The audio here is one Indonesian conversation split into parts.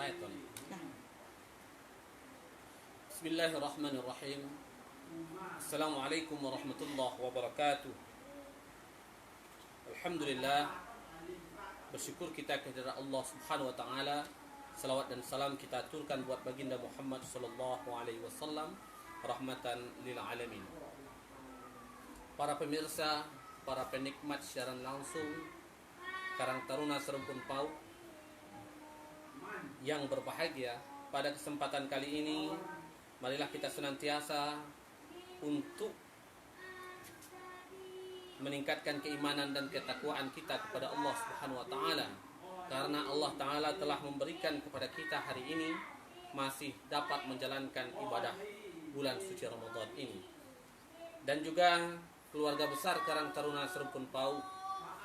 mulai Tony. Bismillahirrahmanirrahim. Assalamualaikum warahmatullahi wabarakatuh. Alhamdulillah, bersyukur kita kepada Allah Subhanahu wa taala. Salawat dan salam kita aturkan buat baginda Muhammad sallallahu alaihi wasallam, rahmatan lil alamin. Para pemirsa, para penikmat siaran langsung Karang Taruna Serempun Paut yang berbahagia, pada kesempatan kali ini marilah kita senantiasa untuk meningkatkan keimanan dan ketakwaan kita kepada Allah Subhanahu wa taala, karena Allah taala telah memberikan kepada kita hari ini masih dapat menjalankan ibadah bulan suci Ramadan ini. Dan juga keluarga besar Karang Taruna Serempun Paut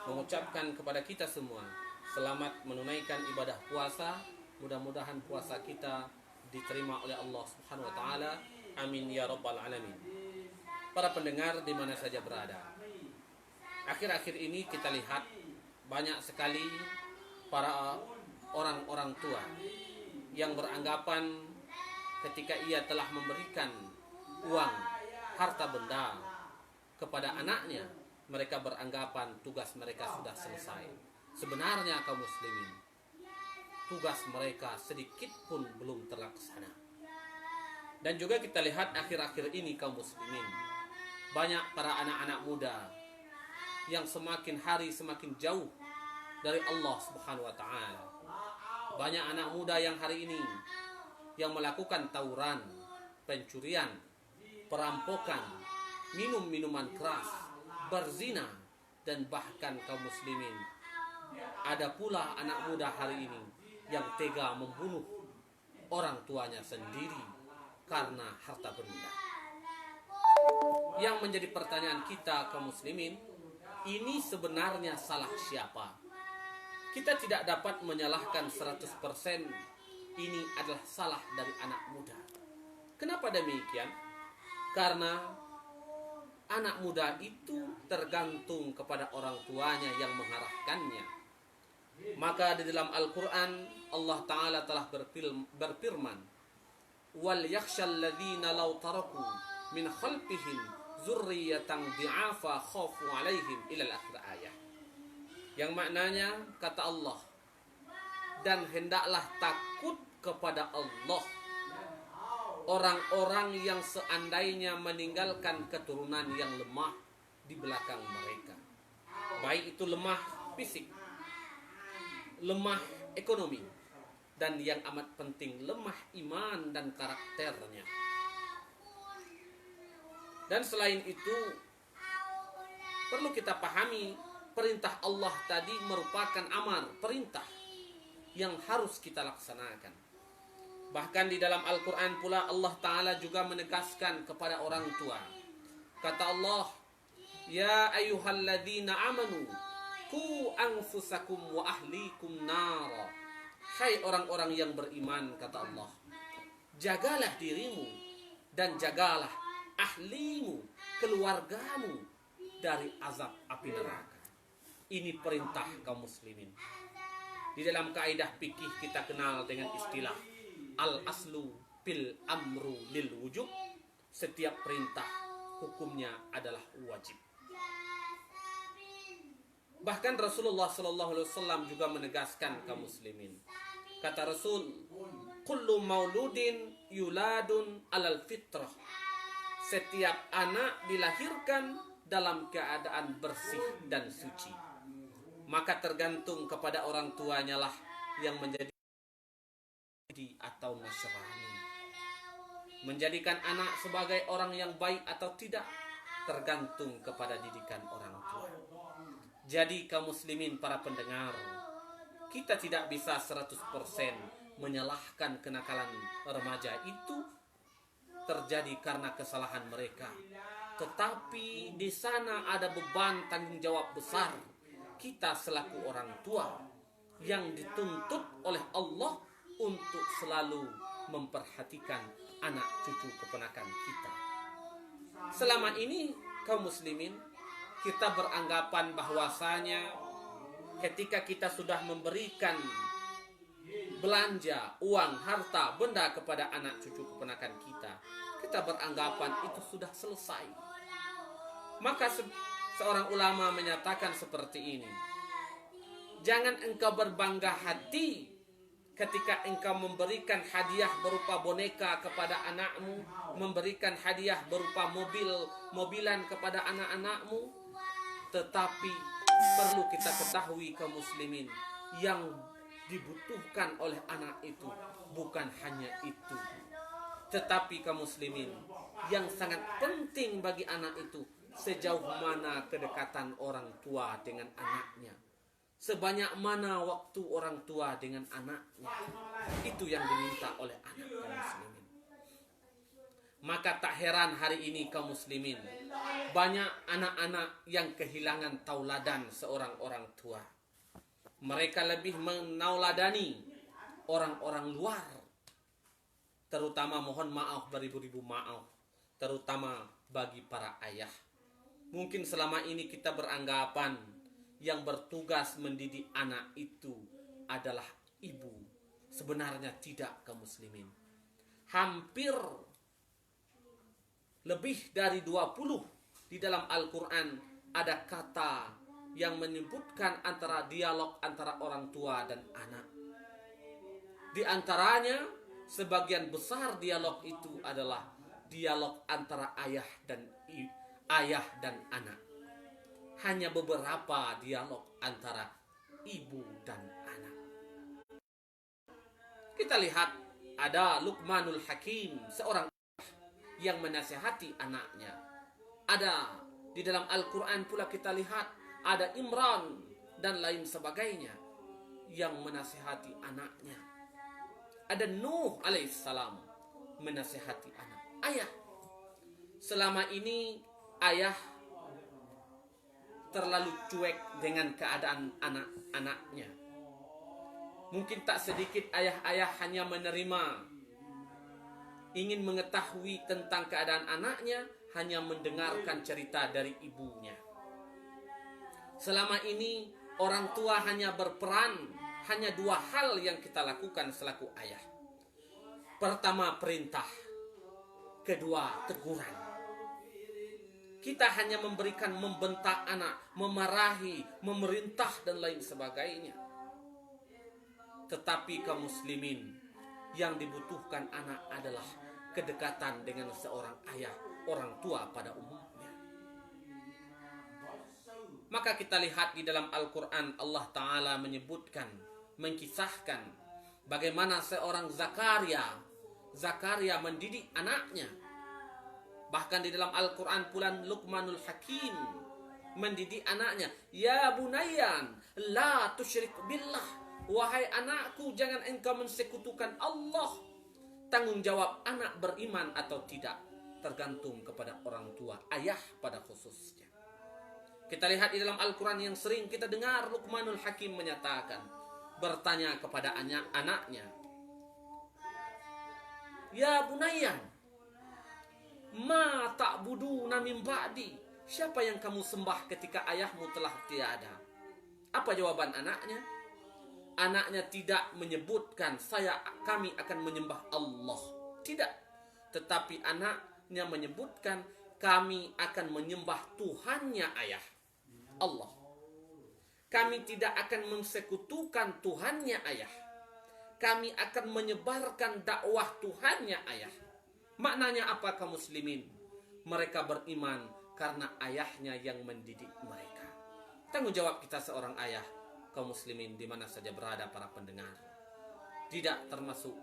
mengucapkan kepada kita semua selamat menunaikan ibadah puasa. Mudah-mudahan puasa kita diterima oleh Allah Subhanahu wa taala. Amin ya rabbal alamin. Para pendengar di mana saja berada, akhir-akhir ini kita lihat banyak sekali para orang-orang tua yang beranggapan ketika ia telah memberikan uang, harta benda kepada anaknya, mereka beranggapan tugas mereka sudah selesai. Sebenarnya kaum muslimin, tugas mereka sedikit pun belum terlaksana. Dan juga kita lihat akhir-akhir ini kaum muslimin, banyak para anak-anak muda yang semakin hari semakin jauh dari Allah Subhanahu wa taala. Banyak anak muda yang hari ini yang melakukan tawuran, pencurian, perampokan, minum minuman keras, berzina, dan bahkan kaum muslimin, ada pula anak muda hari ini yang tega membunuh orang tuanya sendiri karena harta benda. Yang menjadi pertanyaan kita kaum muslimin, ini sebenarnya salah siapa? Kita tidak dapat menyalahkan 100% ini adalah salah dari anak muda. Kenapa demikian? Karena anak muda itu tergantung kepada orang tuanya yang mengarahkannya. Maka di dalam Al-Quran Allah Ta'ala telah berfirman, wal yakhshal ladzina law taraku min khalfihim zurriyatan di'afa khafu alaihim ilal akhir ayah. Yang maknanya kata Allah, dan hendaklah takut kepada Allah orang-orang yang seandainya meninggalkan keturunan yang lemah di belakang mereka. Baik itu lemah fisik, lemah ekonomi, dan yang amat penting lemah iman dan karakternya. Dan selain itu, perlu kita pahami perintah Allah tadi merupakan amar, perintah yang harus kita laksanakan. Bahkan di dalam Al-Quran pula Allah Ta'ala juga menegaskan kepada orang tua. Kata Allah, ya ayyuhalladzina amanu ku anfusakum wa ahlikum nara. Hai orang-orang yang beriman, kata Allah, jagalah dirimu dan jagalah ahlimu, keluargamu dari azab api neraka. Ini perintah kaum muslimin. Di dalam kaidah fikih kita kenal dengan istilah al-aslu bil amru lil wujub. Setiap perintah hukumnya adalah wajib. Bahkan Rasulullah sallallahu alaihi wasallam juga menegaskan kaum muslimin. Kata Rasul, kullu mauludin yuladun alal fitrah. Setiap anak dilahirkan dalam keadaan bersih dan suci. Maka tergantung kepada orang tuanya lah yang menjadi atau Nasrani. Menjadikan anak sebagai orang yang baik atau tidak tergantung kepada didikan orang tua. Jadi kaum muslimin para pendengar, kita tidak bisa 100% menyalahkan kenakalan remaja itu terjadi karena kesalahan mereka. Tetapi di sana ada beban tanggung jawab besar kita selaku orang tua yang dituntut oleh Allah untuk selalu memperhatikan anak cucu keponakan kita. Selama ini kaum muslimin, kita beranggapan bahwasanya ketika kita sudah memberikan belanja uang, harta, benda kepada anak cucu keponakan kita, kita beranggapan itu sudah selesai. Maka seorang ulama menyatakan seperti ini: jangan engkau berbangga hati ketika engkau memberikan hadiah berupa boneka kepada anakmu, memberikan hadiah berupa mobilan kepada anak-anakmu. Tetapi perlu kita ketahui kaum muslimin, yang dibutuhkan oleh anak itu bukan hanya itu. Tetapi kaum muslimin, yang sangat penting bagi anak itu sejauh mana kedekatan orang tua dengan anaknya, sebanyak mana waktu orang tua dengan anaknya. Itu yang diminta oleh anak kaum muslimin. Maka tak heran hari ini kaum muslimin, banyak anak-anak yang kehilangan tauladan seorang orang tua. Mereka lebih menauladani orang-orang luar. Terutama, mohon maaf, beribu-ribu maaf, terutama bagi para ayah. Mungkin selama ini kita beranggapan yang bertugas mendidik anak itu adalah ibu. Sebenarnya tidak kaum muslimin. Hampir lebih dari 20 di dalam Al-Quran ada kata yang menyebutkan antara dialog antara orang tua dan anak. Di antaranya, sebagian besar dialog itu adalah dialog antara ayah dan anak. Hanya beberapa dialog antara ibu dan anak. Kita lihat ada Luqmanul Hakim, seorang yang menasihati anaknya. Ada di dalam Al-Quran pula kita lihat ada Imran dan lain sebagainya yang menasihati anaknya. Ada Nuh alaihissalam menasihati anak. Ayah, selama ini ayah terlalu cuek dengan keadaan anak-anaknya. Mungkin tak sedikit ayah-ayah hanya menerima, ingin mengetahui tentang keadaan anaknya, hanya mendengarkan cerita dari ibunya. Selama ini orang tua hanya berperan, hanya 2 hal yang kita lakukan selaku ayah. Pertama, perintah. Kedua, teguran. Kita hanya memberikan, membentak anak, memarahi, memerintah dan lain sebagainya. Tetapi kaum muslimin, yang dibutuhkan anak adalah kedekatan dengan seorang ayah, orang tua pada umumnya. Maka kita lihat di dalam Al-Quran Allah Ta'ala menyebutkan, mengkisahkan bagaimana seorang Zakaria mendidik anaknya. Bahkan di dalam Al-Quran pula Luqmanul Hakim mendidik anaknya. Ya bunayyan, la tusyrik billah. Wahai anakku, jangan engkau mensekutukan Allah. Tanggung jawab anak beriman atau tidak tergantung kepada orang tua, ayah pada khususnya. Kita lihat di dalam Al-Quran yang sering kita dengar, Luqmanul Hakim menyatakan, bertanya kepada anaknya, Ya bunayyan, ma ta'buduna min ba'di. Siapa yang kamu sembah ketika ayahmu telah tiada? Apa jawaban anaknya? Anaknya tidak menyebutkan kami akan menyembah Allah. Tidak. Tetapi anaknya menyebutkan kami akan menyembah Tuhannya ayah, Allah. Kami tidak akan mensekutukan Tuhannya ayah. Kami akan menyebarkan dakwah Tuhannya ayah. Maknanya apa kaum muslimin? Mereka beriman karena ayahnya yang mendidik mereka. Tanggung jawab kita seorang ayah, kaum muslimin di mana saja berada para pendengar. Tidak termasuk,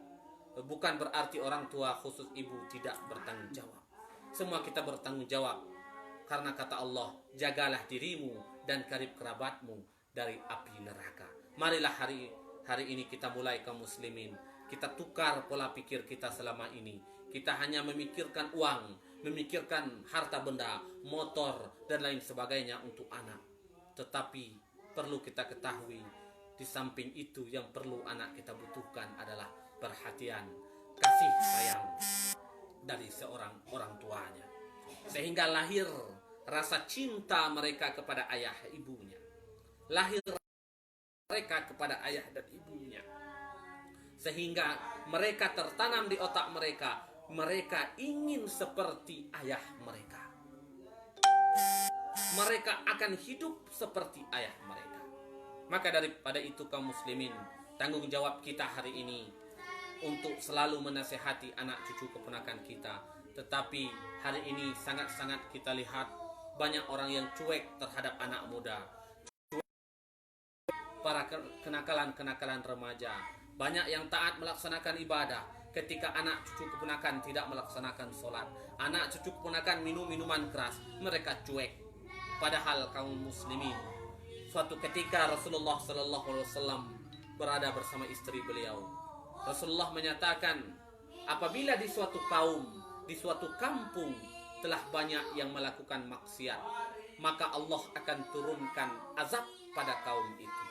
bukan berarti orang tua khusus ibu tidak bertanggung jawab. Semua kita bertanggung jawab. Karena kata Allah, jagalah dirimu dan karib kerabatmu dari api neraka. Marilah hari ini kita mulai kaum muslimin. Kita tukar pola pikir kita selama ini. Kita hanya memikirkan uang, memikirkan harta benda, motor dan lain sebagainya untuk anak. Tetapi perlu kita ketahui, di samping itu yang perlu anak kita butuhkan adalah perhatian, kasih sayang dari seorang orang tuanya. Sehingga lahir rasa cinta mereka kepada ayah ibunya. Lahir mereka kepada ayah dan ibunya. sehingga mereka tertanam di otak mereka, mereka ingin seperti ayah mereka. Mereka akan hidup seperti ayah mereka. Maka daripada itu kaum muslimin, tanggung jawab kita hari ini untuk selalu menasehati anak cucu keponakan kita. Tetapi hari ini sangat-sangat kita lihat banyak orang yang cuek terhadap anak muda, para kenakalan-kenakalan remaja. Banyak yang taat melaksanakan ibadah, ketika anak cucu keponakan tidak melaksanakan sholat, anak cucu keponakan minum minuman keras, mereka cuek. Padahal kaum muslimin, suatu ketika Rasulullah SAW berada bersama istri beliau. Rasulullah menyatakan, apabila di suatu kaum, di suatu kampung telah banyak yang melakukan maksiat, maka Allah akan turunkan azab pada kaum itu.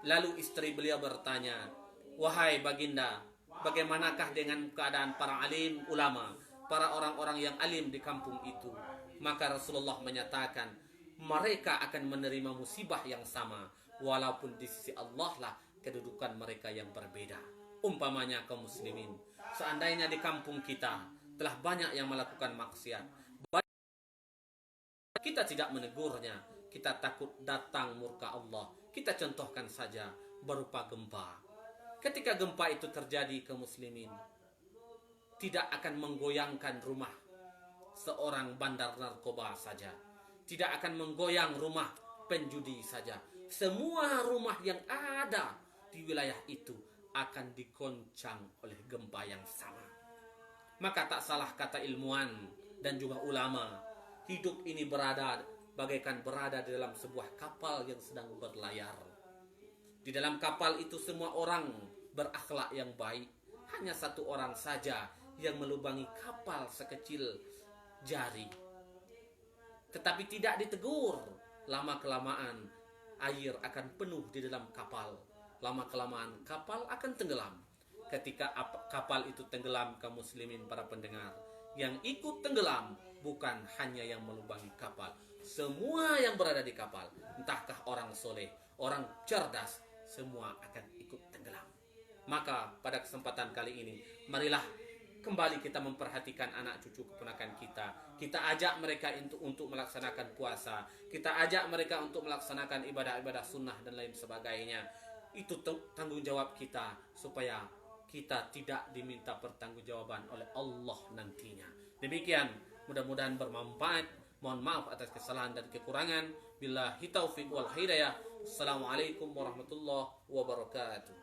Lalu istri beliau bertanya, wahai baginda, bagaimanakah dengan keadaan para alim ulama, para orang-orang yang alim di kampung itu? Maka Rasulullah menyatakan, mereka akan menerima musibah yang sama, walaupun di sisi Allah lah kedudukan mereka yang berbeda. Umpamanya kaum muslimin, seandainya di kampung kita telah banyak yang melakukan maksiat, kita tidak menegurnya, kita takut datang murka Allah. Kita contohkan saja berupa gempa. Ketika gempa itu terjadi kaum muslimin, tidak akan menggoyangkan rumah seorang bandar narkoba saja, tidak akan menggoyang rumah penjudi saja. Semua rumah yang ada di wilayah itu akan digoncang oleh gempa yang sama. Maka tak salah kata ilmuwan dan juga ulama, hidup ini bagaikan berada di dalam sebuah kapal yang sedang berlayar. Di dalam kapal itu semua orang berakhlak yang baik. Hanya satu orang saja yang melubangi kapal sekecil jari. Tetapi tidak ditegur. Lama-kelamaan air akan penuh di dalam kapal. Lama-kelamaan kapal akan tenggelam. Ketika kapal itu tenggelam, kaum muslimin para pendengar, yang ikut tenggelam bukan hanya yang melubangi kapal, semua yang berada di kapal, entahkah orang soleh, orang cerdas, semua akan ikut tenggelam. Maka pada kesempatan kali ini, marilah kembali kita memperhatikan anak cucu keponakan kita. Kita ajak mereka untuk melaksanakan puasa, kita ajak mereka untuk melaksanakan ibadah-ibadah sunnah dan lain sebagainya. Itu tanggung jawab kita, supaya kita tidak diminta pertanggungjawaban oleh Allah nantinya. Demikian, mudah-mudahan bermanfaat. Mohon maaf atas kesalahan dan kekurangan. Billahi taufiq wal hidayah. Assalamualaikum warahmatullahi wabarakatuh.